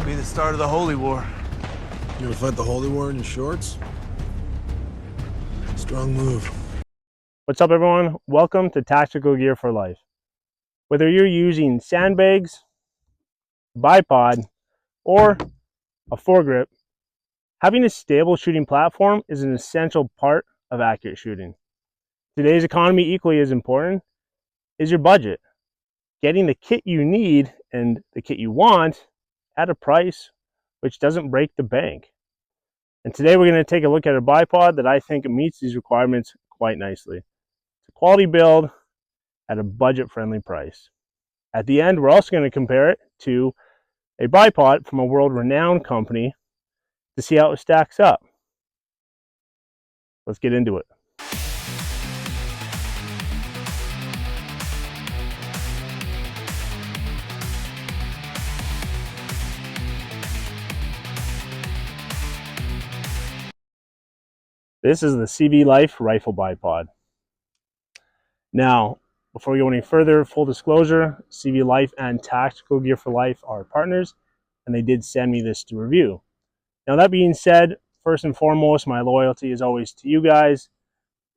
be the start of the Holy War. You gonna fight the Holy War in your shorts? Strong move. What's up, everyone? Welcome to Tactical Gear for Life. Whether you're using sandbags, bipod, or a foregrip, having a stable shooting platform is an essential part of accurate shooting. Today's economy, equally as important, is your budget. Getting the kit you need and the kit you want at a price which doesn't break the bank. And today we're going to take a look at a bipod that I think meets these requirements quite nicely. It's a quality build at a budget-friendly price. At the end, we're also going to compare it to a bipod from a world-renowned company to see how it stacks up. Let's get into it. This is the CVLIFE Rifle bipod. Now, before we go any further, full disclosure, CVLIFE and Tactical Gear for Life are partners, and they did send me this to review. Now, that being said, first and foremost, my loyalty is always to you guys.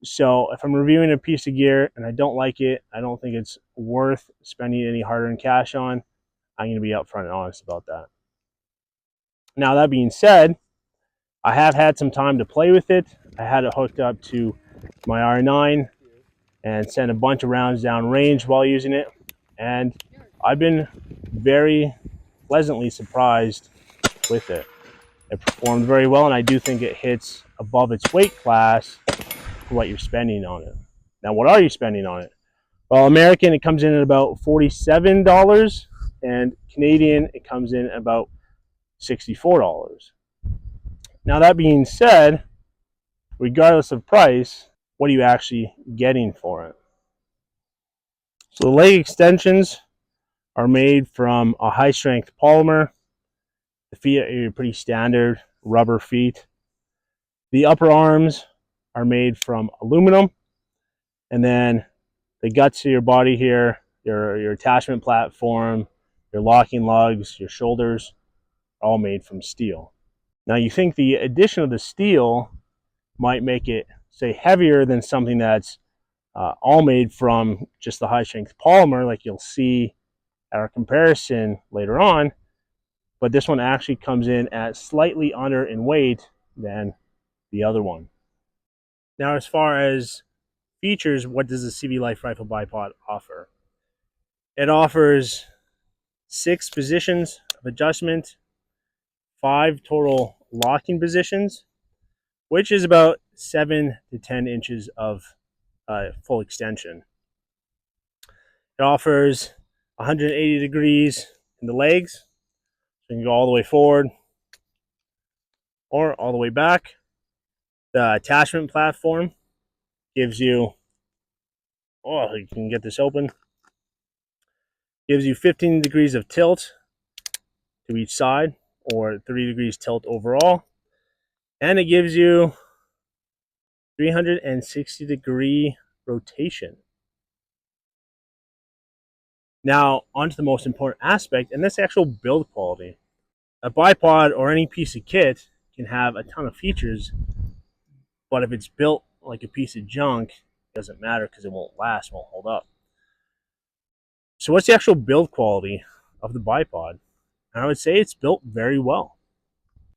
So if I'm reviewing a piece of gear and I don't like it, I don't think it's worth spending any hard-earned cash on, I'm going to be upfront and honest about that. Now, that being said, I have had some time to play with it. I had it hooked up to my R9 and sent a bunch of rounds down range while using it. And I've been very pleasantly surprised with it. It performed very well, and I do think it hits above its weight class for what you're spending on it. Now, what are you spending on it? Well, American, it comes in at about $47, and Canadian, it comes in at about $64. Now, that being said, regardless of price, what are you actually getting for it? So the leg extensions are made from a high-strength polymer. The feet are pretty standard rubber feet. The upper arms are made from aluminum. And then the guts of your body here, your attachment platform, your locking lugs, your shoulders, are all made from steel. Now, you think the addition of the steel might make it, say, heavier than something that's all made from just the high-strength polymer, like you'll see at our comparison later on. But this one actually comes in at slightly under in weight than the other one. Now, as far as features, what does the CVLIFE Rifle bipod offer? It offers 6 positions of adjustment, 5 total locking positions, which is about 7 to 10 inches of full extension. It offers 180 degrees in the legs. So you can go all the way forward or all the way back. The attachment platform gives you, oh, you can get this open, gives you 15 degrees of tilt to each side, or 3 degrees tilt overall. And it gives you 360 degree rotation. Now, onto the most important aspect, and that's the actual build quality. A bipod or any piece of kit can have a ton of features, but if it's built like a piece of junk, it doesn't matter because it won't last, won't hold up. So what's the actual build quality of the bipod? And I would say it's built very well.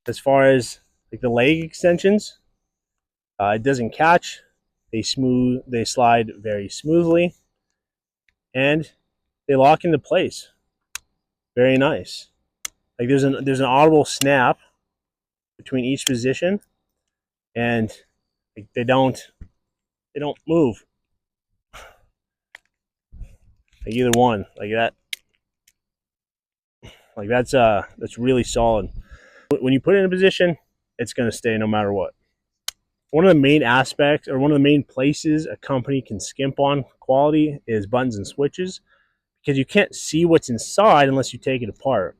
As far as like the leg extensions, it doesn't catch. They slide very smoothly, and they lock into place. Very nice. Like there's an audible snap between each position, and like they don't move. Like either one, like that. Like that's really solid. When you put it in a position, it's gonna stay no matter what. One of the main aspects, or one of the main places a company can skimp on quality, is buttons and switches, because you can't see what's inside unless you take it apart.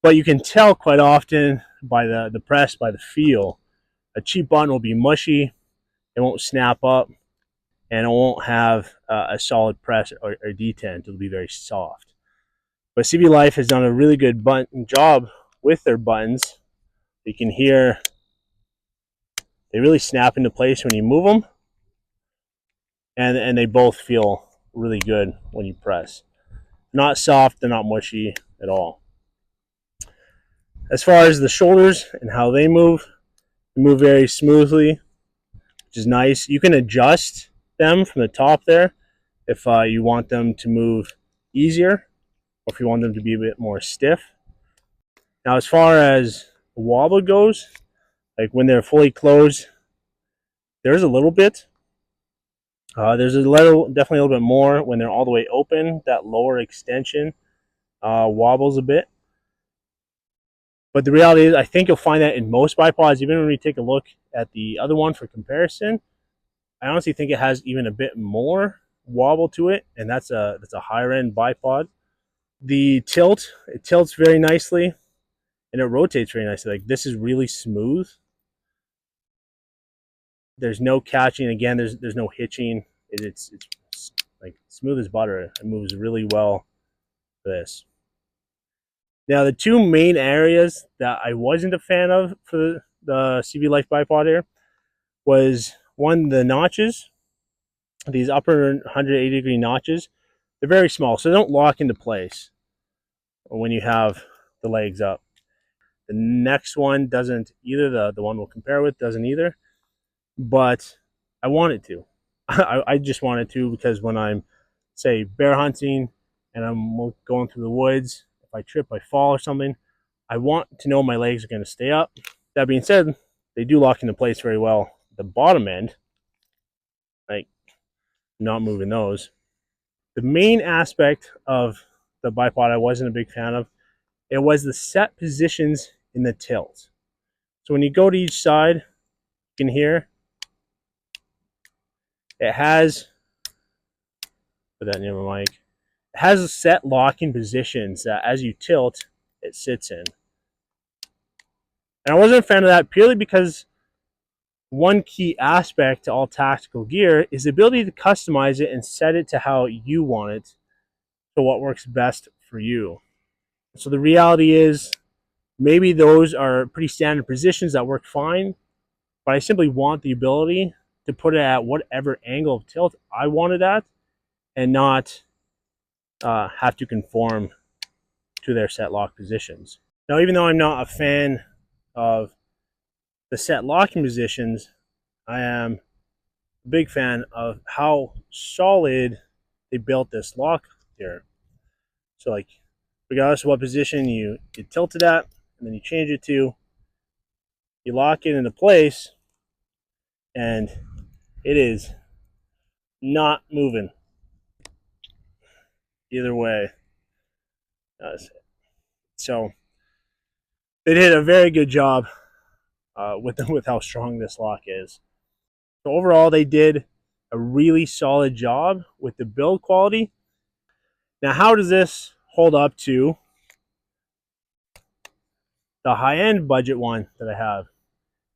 But you can tell quite often by the press, by the feel. A cheap button will be mushy, it won't snap up, and it won't have a solid press or detent. It'll be very soft. But CVLIFE has done a really good job with their buttons. You can hear they really snap into place when you move them, and they both feel really good when you press. They're not soft, they're not mushy at all. As far as the shoulders and how they move very smoothly, which is nice. You can adjust them from the top there if you want them to move easier, or if you want them to be a bit more stiff. Now, as far as the wobble goes, like when they're fully closed, there's a little bit. There's definitely a little bit more when they're all the way open. That lower extension wobbles a bit. But the reality is, I think you'll find that in most bipods, even when we take a look at the other one for comparison, I honestly think it has even a bit more wobble to it, and that's a higher end bipod. The tilt, it tilts very nicely, and it rotates very nicely. Like, this is really smooth. There's no catching. Again, there's no hitching. It's like smooth as butter. It moves really well for this. Now, the two main areas that I wasn't a fan of for the CVLIFE bipod here was, one, the notches. These upper 180-degree notches, they're very small, so they don't lock into place when you have the legs up. The next one doesn't either. The one we'll compare with doesn't either, but I wanted to. I just wanted to, because when I'm, say, bear hunting and I'm going through the woods, if I trip, I fall or something, I want to know my legs are going to stay up. That being said, they do lock into place very well. The bottom end, like, not moving those. The main aspect of the bipod I wasn't a big fan of, it was the set positions in the tilt. So when you go to each side, you can hear it has, put that near my mic, it has set locking positions that as you tilt, it sits in. And I wasn't a fan of that purely because one key aspect to all tactical gear is the ability to customize it and set it to how you want it, to what works best for you. So the reality is, maybe those are pretty standard positions that work fine, but I simply want the ability to put it at whatever angle of tilt I want it at, and not have to conform to their set lock positions. Now, even though I'm not a fan of the set locking positions, I am a big fan of how solid they built this lock here. So, like, regardless of what position you tilt it at, and then you change it to, you lock it into place, and it is not moving either way. So they did a very good job with how strong this lock is. So overall, they did a really solid job with the build quality. Now, how does this hold up to the high-end budget one that I have?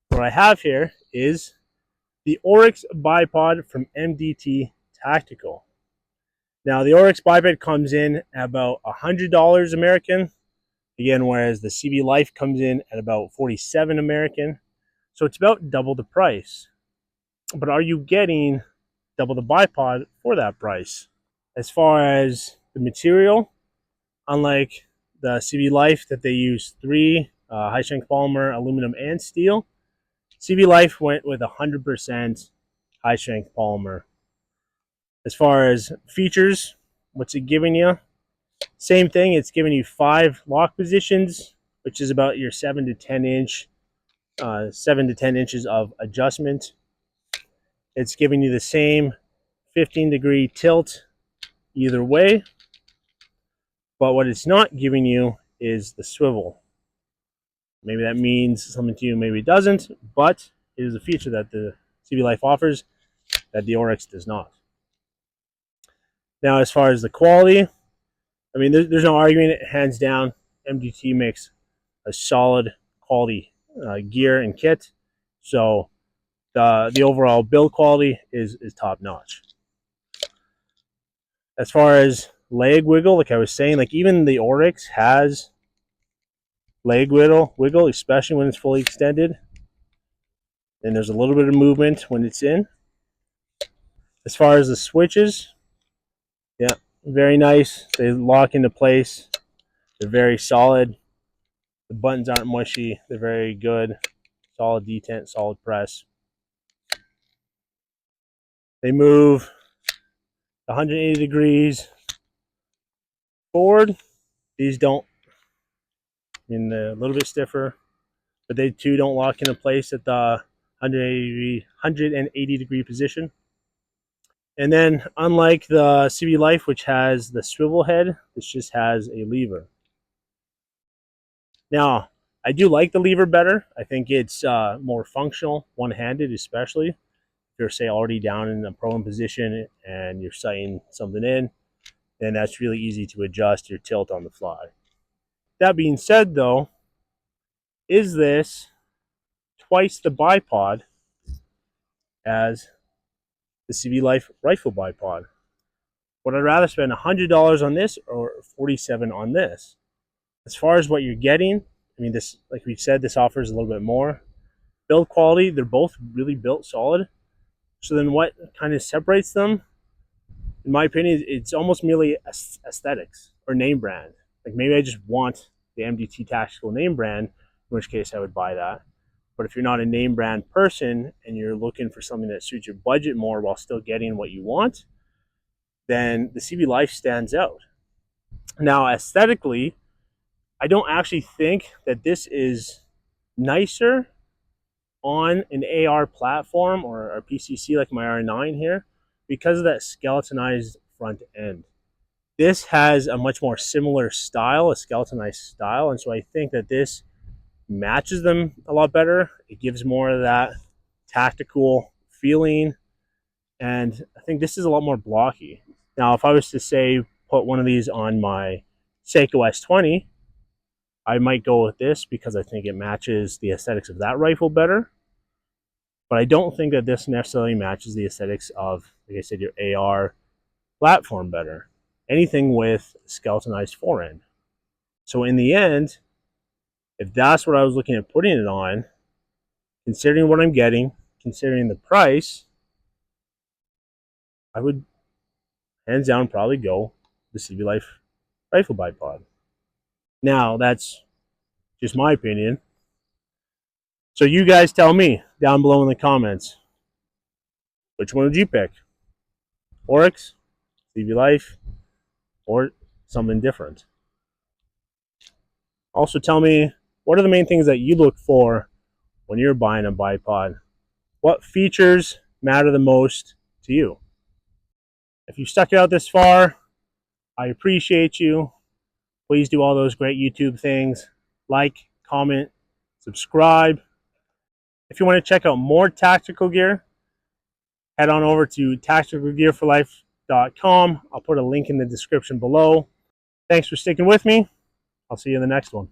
What I have here is the Oryx bipod from MDT Tactical. Now, the Oryx bipod comes in at about $100 American. Again, whereas the CVLIFE comes in at about $47 American. So it's about double the price. But are you getting double the bipod for that price? As far as the material, unlike the CVLIFE that they use 3 high-strength polymer, aluminum, and steel, CVLIFE went with 100% high-strength polymer. As far as features, what's it giving you? Same thing, it's giving you 5 lock positions, which is about your 7 to 10 inches of adjustment. It's giving you the same 15-degree tilt either way, but what it's not giving you is the swivel. Maybe that means something to you, maybe it doesn't, but it is a feature that the CVLIFE offers that the Oryx does not. Now, as far as the quality, I mean, there's no arguing it. Hands down, MDT makes a solid quality gear and kit. So the overall build quality is top notch. As far as leg wiggle, like I was saying, like even the Oryx has leg wiggle, especially when it's fully extended. And there's a little bit of movement when it's in. As far as the switches, yeah, very nice. They lock into place. They're very solid. The buttons aren't mushy. They're very good. Solid detent, solid press. They move 180 degrees forward. These don't. I mean, they're a little bit stiffer, but they too don't lock into place at the 180 degree position. And then, unlike the CVLIFE, which has the swivel head, this just has a lever. Now, I do like the lever better. I think it's more functional, one-handed especially. If you're, say, already down in a prone position and you're sighting something in, then that's really easy to adjust your tilt on the fly. That being said, though, is this twice the bipod as the CVLIFE Rifle bipod? Would I rather spend $100 on this or $47 on this? As far as what you're getting, I mean, this, like we said, this offers a little bit more. Build quality, they're both really built solid. So then what kind of separates them, in my opinion, it's almost merely aesthetics or name brand. Like maybe I just want the MDT Tactical name brand, in which case I would buy that. But if you're not a name brand person and you're looking for something that suits your budget more while still getting what you want, then the CVLIFE stands out. Now, aesthetically, I don't actually think that this is nicer on an AR platform or a PCC like my R9 here because of that skeletonized front end. This has a much more similar style, a skeletonized style, and so I think that this matches them a lot better. It gives more of that tactical feeling, and I think this is a lot more blocky. Now, if I was to say put one of these on my Seiko S20, I might go with this because I think it matches the aesthetics of that rifle better. But I don't think that this necessarily matches the aesthetics of, like I said, your AR platform better. Anything with skeletonized forend. So in the end, if that's what I was looking at putting it on, considering what I'm getting, considering the price, I would hands down probably go the CVLIFE Rifle bipod. Now, that's just my opinion. So you guys tell me down below in the comments, which one would you pick? Oryx, CVLIFE, or something different? Also tell me, what are the main things that you look for when you're buying a bipod? What features matter the most to you? If you stuck it out this far, I appreciate you. Please do all those great YouTube things. Like, comment, subscribe. If you want to check out more tactical gear, head on over to tacticalgearforlife.com. I'll put a link in the description below. Thanks for sticking with me. I'll see you in the next one.